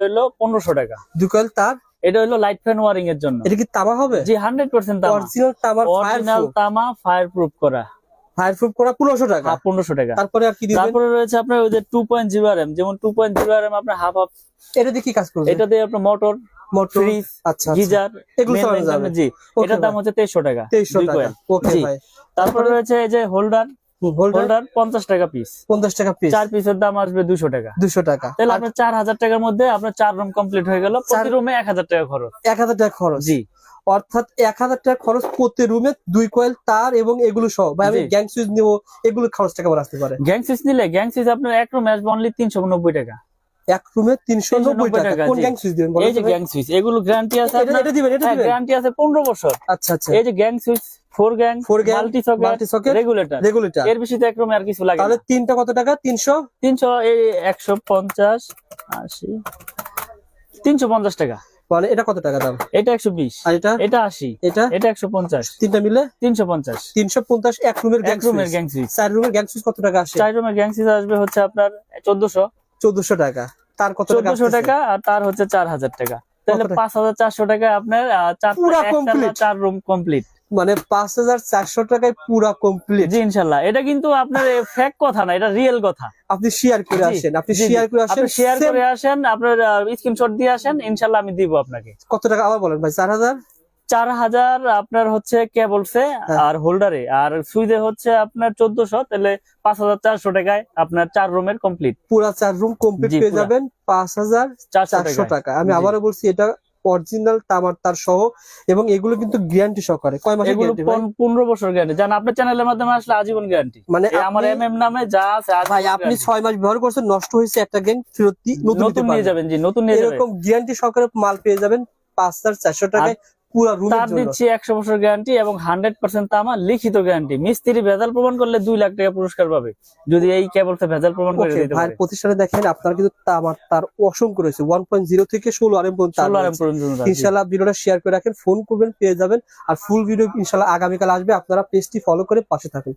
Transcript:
হলো 1500 টাকা। 2 কয়েল তার, এটা হলো লাইট ফ্যান ওয়ারিং এর জন্য। এটা কি তামা হবে? জি 100% তামা, অরিজিনাল তামার অরিজিনাল তামা, ফায়ার প্রুফ করা। ফায়ারপ্রুফ করা 1500 টাকা। 1500 টাকা। তারপরে আর কি দিবেন? তারপরে রয়েছে আপনার ওই যে 2.0 RM, যেমন 2.0 RM আপনার হাফ হাফ। এটা দিয়ে কি কাজ করবে? এটা দিয়ে আপনার মোটর, ফ্রিজ, আচ্ছা গিজার এগুলো চালানো যাবে। জি, এটার দাম হচ্ছে 2300 টাকা। 2300 টাকা। ওকে জি। ভাই। তারপরে রয়েছে এই যে হোল্ডার, হোল্ডার 50 টাকা পিস। 50 টাকা পিস। 4 পিসের দাম আসবে 200 টাকা। 200 টাকা। তাহলে আপনার 4000 টাকার মধ্যে আপনার 4 রুম কমপ্লিট হয়ে গেল। প্রতি রুমে 1000 টাকা খরচ। 1000 টাকা খরচ। জি। অর্থাৎ 1000 টাকা খরচ প্রতি রুমে 2 কয়েল তার এবং এগুলো সহ। ভাই আমি গ্যাং সুইচ নিব, এগুলো খরচ টাকা আমার আসতে পারে? গ্যাং সুইচ নিলে গ্যাং সুইচ আপনার এক রুমে আসবে অনলি 390 টাকা। এক রুমে 390 টাকা। কোন গ্যাং সুইচ দিবেন বলেন? এই যে গ্যাং সুইচ, এগুলো গ্যারান্টি আছে আপনার। এটা দিবেন, এটা দিবেন। গ্যারান্টি আছে 15 বছর। আচ্ছা আচ্ছা। এই যে gang switch 4 gang multi socket regulator, এর বেশি তো এক রুমে আর কিছু লাগে না। তাহলে তিনটা কত টাকা? 300 এই 150 80 350 টাকা। মানে এটা কত টাকা দাম? এটা 120, আর এটা? এটা 80, এটা? এটা 150, তিনটা মিলে 350। 350 এক রুমের গ্যাং সুইচ। 4 রুমের গ্যাং সুইচ কত টাকা আসে? 4 রুমের গ্যাং সুইচ আসবে হচ্ছে আপনার 1400 টাকা। তার কত টাকা? 1400 টাকা। আর তার হচ্ছে 4000 টাকা। তাহলে 5400 টাকা আপনার পুরো কমপ্লিট 4 রুম কমপ্লিট। মানে 5400 টাকায় পুরো কমপ্লিট। জি ইনশাআল্লাহ। এটা কিন্তু আপনার ফেক কথা না, এটা রিয়েল কথা। আপনি শেয়ার করে আসেন, আপনি শেয়ার করে আসেন, আপনার স্ক্রিনশট দিয়ে আসেন, ইনশাআল্লাহ আমি দিব আপনাকে। কত টাকা আবার বলেন ভাই? 4000 আপনার হচ্ছে কেবলসে আর হোল্ডারে, আর সুইচে হচ্ছে আপনার 1400। তাহলে 5400 টাকায় আপনার 4 রুমের কমপ্লিট। পুরো 4 রুম কমপ্লিট পেয়ে যাবেন 5400 টাকা। আমি আবারও বলছি, এটা অরিজিনাল তামার তার সহ এবং এগুলো কিন্তু গ্যারান্টি সহকারে। কয় মাসের গ্যারান্টি ভাই? 15 বছর গ্যারান্টি। জান আপনার চ্যানেলের মাধ্যমে আসলে আজীবন গ্যারান্টি। মানে আমার এমএম নামে যা আছে ভাই, আপনি 6 মাস ব্যবহার করছেন, নষ্ট হয়েছে, একটা গ্যাং ফেরত নতুন নিয়ে যাবেন। জি নতুন নিয়ে যাবেন। এরকম গ্যারান্টি সহকারে মাল পেয়ে যাবেন 5400 টাকায় পুরো রুমের তার জন্য। দিচ্ছি 100 বছর গ্যারান্টি এবং 100% তামা লিখিত গ্যারান্টি। মিস্ত্রি ভেজাল প্রমাণ করলে 2 লাখ টাকা পুরস্কার পাবে যদি এই কেবলসে ভেজাল প্রমাণ করে দিতে পারে। ভাই প্রতিষ্ঠানে দেখেন আপনারা কিন্তু তামার তার অসংখ্য রয়েছে, 1.0 থেকে 16 RM পর্যন্ত। ইনশাআল্লাহ ভিডিওটা শেয়ার করে রাখেন, ফোন করবেন, পেয়ে যাবেন। আর ফুল ভিডিও ইনশাআল্লাহ আগামীকাল আসবে। আপনারা পেজটি ফলো করে পাশে থাকুন।